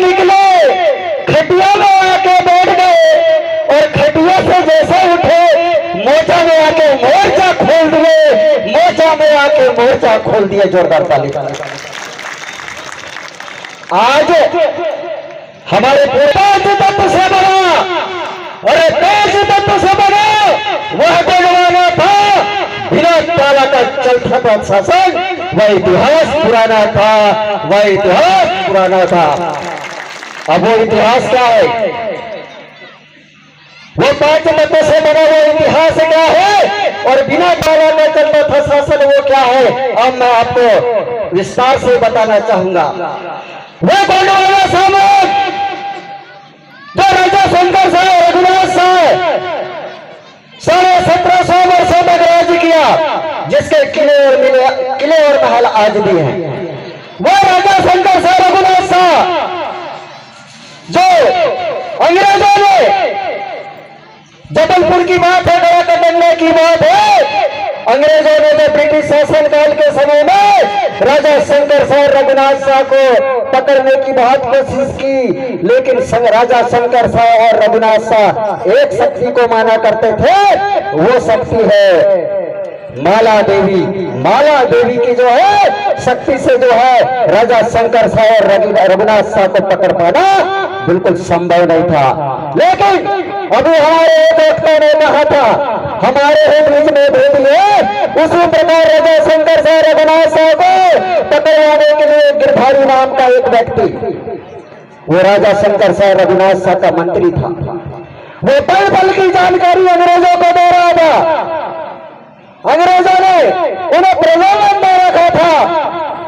निकले, खटिया में आके बैठ गए और खटिया से जैसे उठे मोर्चा में आके मोर्चा खोल दिए, मोर्चा में आके मोर्चा खोल दिए। जोरदार ताली। आज हमारे तेज तत्व से बना, अरे तेज तत्व से बना वह जमाना था बिना ताला का चलता था शासन, वह इतिहास पुराना था, वह इतिहास पुराना था। अब वो इतिहास क्या है? वो 5 तत्वों से बना वो इतिहास क्या है? और बिना ताला का चलता था शासन वो क्या है? अब मैं आपको विस्तार से बताना चाहूंगा। वो गोंडवाना साम्राज्य जो राजा शंकर साहब रघुनाथ साहब 1750 वर्षों तक राज्य किया, जिसके किले और महल आज भी हैं, वो राजा शंकर साहब रघुनाथ साहब जो अंग्रेजों ने, जबलपुर की बात है, गया कटंगा की बात है, अंग्रेजों ने जो ब्रिटिश शासन काल के समय में राजा शंकर साहब रघुनाथ साहब को पकड़ने की बहुत कोशिश की, लेकिन राजा शंकर साहब और रघुनाथ साहब एक शक्ति को माना करते थे। वो शक्ति है माला देवी। माला देवी की जो है शक्ति से जो है राजा शंकर साहब और रघुनाथ साहब को पकड़ पाना बिल्कुल संभव नहीं था। लेकिन अभी हमारे एक वक्ता ने कहा था, हमारे ही बीच में भेज लिए, उसी प्रकार राजा शंकर साहब रघुनाथ साहब को पकड़वाने के लिए गिरधारी नाम का एक व्यक्ति, वो राजा शंकर साहब रघुनाथ साहब का मंत्री था। वो पल पल की जानकारी अंग्रेजों को दे रहा था। अंग्रेजों ने उन्हें प्रलोभन दे रखा था।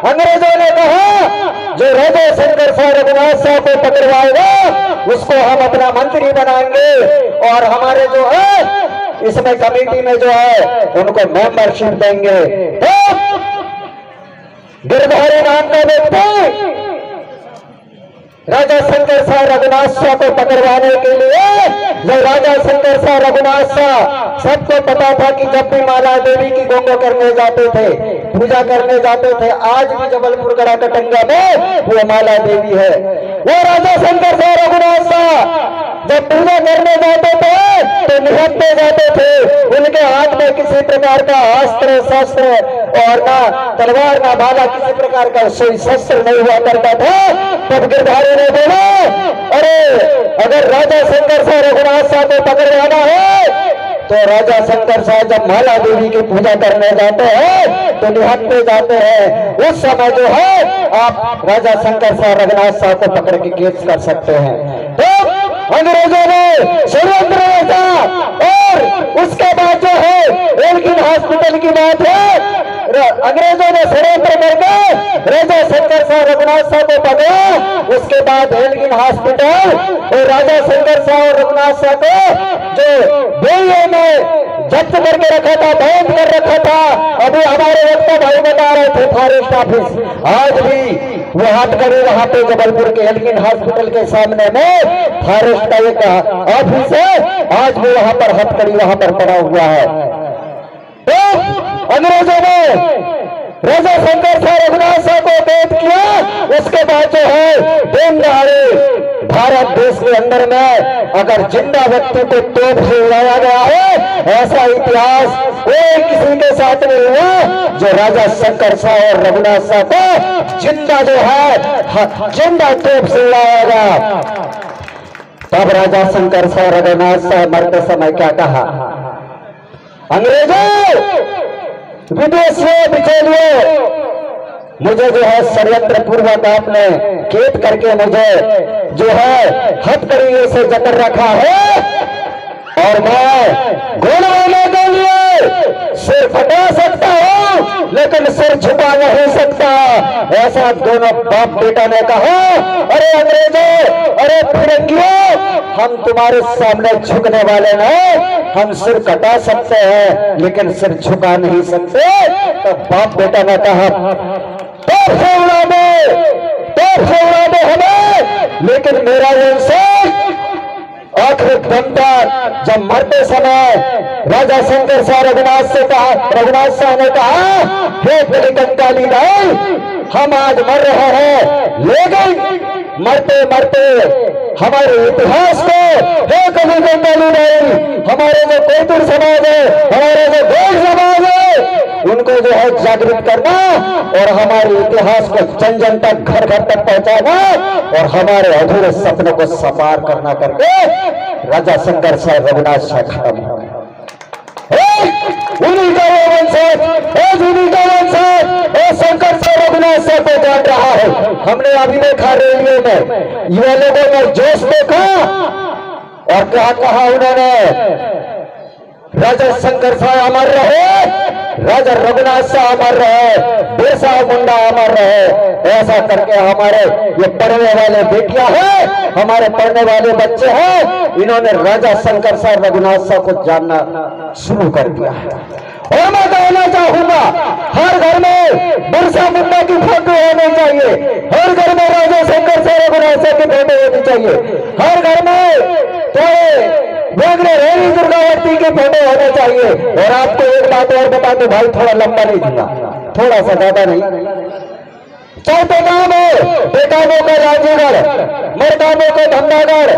अंग्रेजों ने कहा जो राजा शंकर साहब रघुनाथ साहब को पकड़वाएगा उसको हम अपना मंत्री बनाएंगे, और हमारे जो है इसमें कमेटी में जो है उनको मेंबरशिप देंगे। तो गिरधारी नाम का व्यक्ति राजा शंकर साहब रघुनाथ साहब को पकड़वाने के लिए, जो राजा शंकर साहब रघुनाथ साहब सबको पता था कि जब भी माला देवी की गोंगो करने जाते थे, पूजा करने जाते थे, आज भी जबलपुर गड़ा कटंगा में वो माला देवी है। वो राजा शंकर साहब रघुनाथ साहब जब पूजा करने जाते थे तो निहत्ते जाते थे। उनके हाथ में किसी प्रकार का अस्त्र शस्त्र और ना तलवार ना भाला, किसी प्रकार का कोई शस्त्र नहीं हुआ करता था। तब गिरधारी ने बोला, अरे अगर राजा शंकर साहब रघुनाथ साहब को पकड़वाना है तो राजा शंकर साहब जब माला देवी की पूजा करने जाते हैं तो निहत्ते जाते हैं। उस समय जो है आप राजा शंकर साहब रघुनाथ साहब को पकड़ के केस कर सकते हैं। तो अंग्रेजों ने षड्यंत्र रचा, और उसके बाद जो है एल्गिन हॉस्पिटल की बात है, अंग्रेजों ने षड्यंत्र करके राजा शंकर साहब रघुनाथ साहब को पकड़ा। उसके बाद एल्गिन हॉस्पिटल और राजा शंकर साहब और रघुनाथ साहब को जो बेड़ियों में जब्त करके रखा था, बंद कर रखा था। अभी हमारे वक्ता भाई बता रहे थे फॉरेस्ट ऑफिस, आज भी वो हथकड़ी वहां पे जबलपुर के एल्गिन हॉस्पिटल के सामने में फॉरेस्ट का एक ऑफिस है, आज भी वहां पर हथकड़ी वहां पर पड़ा हुआ है। तो अंग्रेजों ने राजा शंकर साहब रघुनाथ साहब को कैद किया। उसके बाद जो है दिन दहाड़े भारत देश के अंदर में अगर जिंदा व्यक्ति को तोप से उड़ाया गया है, ऐसा इतिहास कोई किसी के साथ नहीं हुआ जो राजा शंकर साहब और रघुनाथ साहब को जिंदा जो है जिंदा तोप से उड़ाया गया। तब राजा शंकर साहब रघुनाथ साहब मरते समय क्या कहा, अंग्रेजों विदेश से बिचौलियों, मुझे जो है षड्यंत्र पूर्वक आपने कैद करके मुझे जो है हथकड़ी से जकड़ रखा है, और मैं गोलवाने के लिए सिर फटा सकता हूं लेकिन सिर झुका नहीं सकता। ऐसा दोनों बाप बेटा ने कहा। अरे अंग्रेजों, अरे फिरंगियों, हम तुम्हारे सामने झुकने वाले नहीं, हम सिर कटा सकते हैं लेकिन सिर झुका नहीं सकते। तो बाप बेटा ने कहा तोप से उड़ा दे हमें, लेकिन मेरा वंशज आखिर दम तक जब मरते समय राजा शंकर साहब रघुनाथ साहब ने कहा, हे तेरी कंकाली भाई, हम आज मर रहे हैं लेकिन मरते मरते हमारे इतिहास को एक हमारे जो कोतुर समाज है, हमारे जो गोल समाज है, उनको जो है जागृत करना और हमारे इतिहास को जन जन तक घर घर तक पहुंचाना और हमारे अधूरे सपनों को साकार करना करके राजा शंकर साहब रघुनाथ शाह खत्म उन्हीं का वो वंशज, उन्हीं का वंशज शंकर साहब रघुनाथ साहब को जान रहा है। हमने अभी देखा रेलवे में युवा लोगों ने जोश देखा और क्या कहा उन्होंने, राजा शंकर साहब अमर रहे, राजा रघुनाथ साहब अमर रहे, बिरसा मुंडा अमर रहे। ऐसा करके हमारे ये पढ़ने वाले बेटियां हैं, हमारे पढ़ने वाले बच्चे हैं, इन्होंने राजा शंकर साहब रघुनाथ साहब को जानना शुरू कर दिया है। और मैं कहना चाहूंगा हर घर में बिरसा मुंडा की फोटो होनी चाहिए, हर घर में राजा शंकर साहब रघुनाथ साहब की फोटो होनी चाहिए, हर घर में रेणी दुर्गावती की फोटो होनी चाहिए। और आपको एक बात और बता दो भाई, थोड़ा लंबा नहीं दूंगा, थोड़ा सा ज्यादा नहीं। चौथे काम है बेकामों का राजगढ़, मरकामों का धमदागढ़,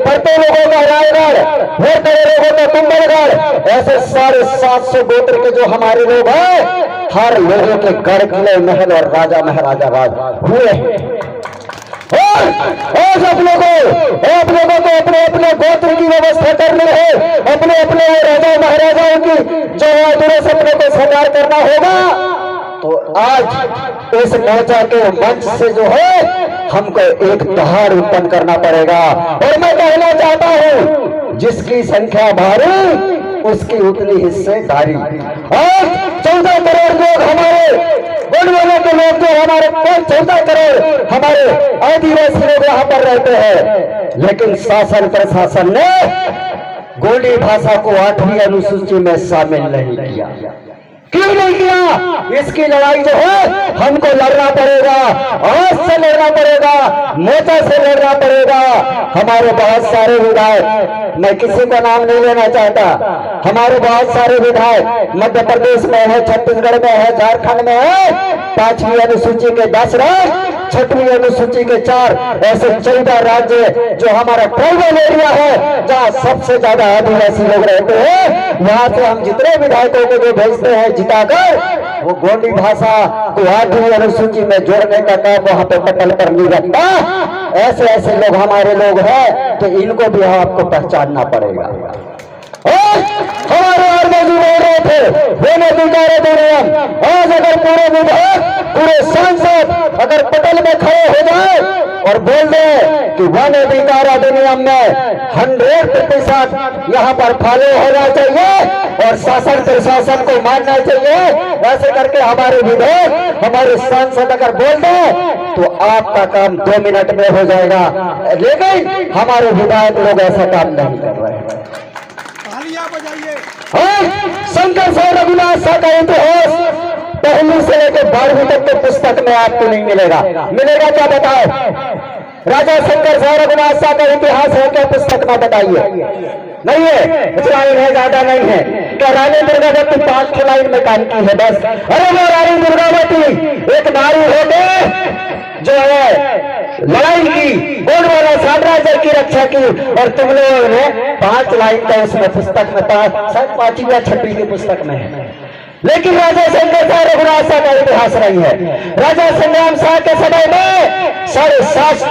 पढ़ते लोगों का रायगढ़, वर्तरे लोगों का कुंभलगढ़। ऐसे 750 गोत्र के जो हमारे लोग हैं, हर लोगों के गढ़ किले महल और राजा महाराजा राज हुए हैं। और आप लोगों को अपने अपने गोत्र की व्यवस्था करनी है, अपने अपने राजा महाराजाओं की जो अधूरे सपने को साकार करना होगा। तो आज इस मोर्चा के मंच से जो है हमको एक दहाड़ उत्पन्न करना पड़ेगा। और मैं कहना चाहता हूं जिसकी संख्या भारी उसकी उतनी हिस्सेदारी। और 14 करोड़ लोग हमारे गोंडवाना के लोग जो हमारे 14 करोड़ हमारे आदिवासी लोग यहाँ पर रहते हैं, लेकिन शासन प्रशासन ने गोंडी भाषा को 8वीं अनुसूची में शामिल नहीं किया। क्यों नहीं किया? इसकी लड़ाई जो है हमको लड़ना पड़ेगा, आज से लड़ना पड़ेगा, मोर्चा से लड़ना पड़ेगा। हमारे बहुत सारे विधायक, मैं किसी का नाम नहीं लेना चाहता, हमारे बहुत सारे विधायक मध्य प्रदेश में है, छत्तीसगढ़ में है, झारखंड में है, 5वीं अनुसूची के 10 राज्य, 6वीं अनुसूची के 4, ऐसे 14 राज्य जो हमारा ट्राइबल एरिया है, जहाँ सबसे ज्यादा आदिवासी लोग रहते हैं, वहां से हम जितने विधायकों को जो भेजते हैं जिताकर, वो गोंडी भाषा को 8वीं अनुसूची में जोड़ने का काम वहां पे पटल पर नहीं रखता। ऐसे ऐसे लोग हमारे लोग हैं, तो इनको भी आपको पहचानना पड़ेगा। हमारे आरबाजू बोल रहे थे वन अधिकार अधिनियम, आज अगर पूरे विधायक पूरे सांसद अगर पटल में खड़े हो जाए और बोल दे कि वन अधिकार अधिनियम में 100% यहाँ पर फॉलो होना चाहिए और शासन प्रशासन को मानना चाहिए, ऐसे करके हमारे विधायक हमारे सांसद अगर बोल दे तो आपका काम 2 मिनट में हो जाएगा। लेकिन हमारे विधायक लोग ऐसा काम नहीं कर रहे हैं। शंकर साहब रघुनाथ साहब का इतिहास 1 से लेकर 12वीं तक के पुस्तक में आपको नहीं मिलेगा। मिलेगा क्या बताओ? राजा शंकर साहब रघुनाथ साहब का इतिहास है क्या पुस्तक में? बताइए। नहीं है, लाइन है, ज्यादा नहीं है। क्या रानी दुर्गावती 5 लाइन में काम की है बस? अरे वो रानी दुर्गावती एक नारी होकर जो है लड़ाई की, गोंडवाना साम्राज्य की रक्षा की, और तुम लोगों ने 5 लाइन का उसमें पुस्तक में, शायद 5वीं या 6वीं की पुस्तक में है। लेकिन राजा शंकर साहब रघुनाथ साहब का इतिहास नहीं है। राजा संग्राम साहब के समय में 7.5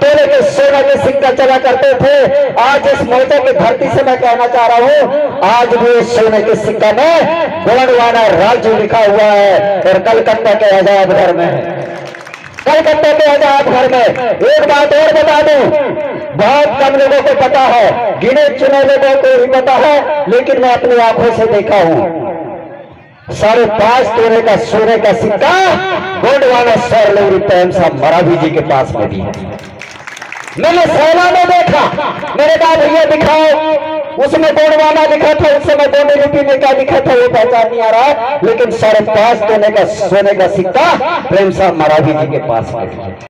तोले के सोने के सिक्का चला करते थे। आज इस मोर्चे की धरती से मैं कहना चाह रहा हूँ, आज भी इस सोने के सिक्का में गोंडवाना राज्य लिखा हुआ है और कलकत्ता के अजायब घर में है। कलकत्ता के अजायब घर में। एक बात और बता दूं, बहुत कम लोगों को पता है, गिने चुने लोगों को ही पता है, लेकिन मैं अपनी आंखों से देखा हूं 5.5 तोले का सोने का सिक्का गोंडवाना सरलौरी प्रेम साहब मरावी जी के पास में भी है। मैंने सैला में देखा, मैंने कहा भैया दिखाओ, उसमें गोंडवाना लिखा था, उस समय गोंडी लिपि में क्या लिखा था वो पहचान नहीं आ रहा, लेकिन 5.5 तोले का सोने का सिक्का प्रेम साहब मरावी जी के पास में भी है।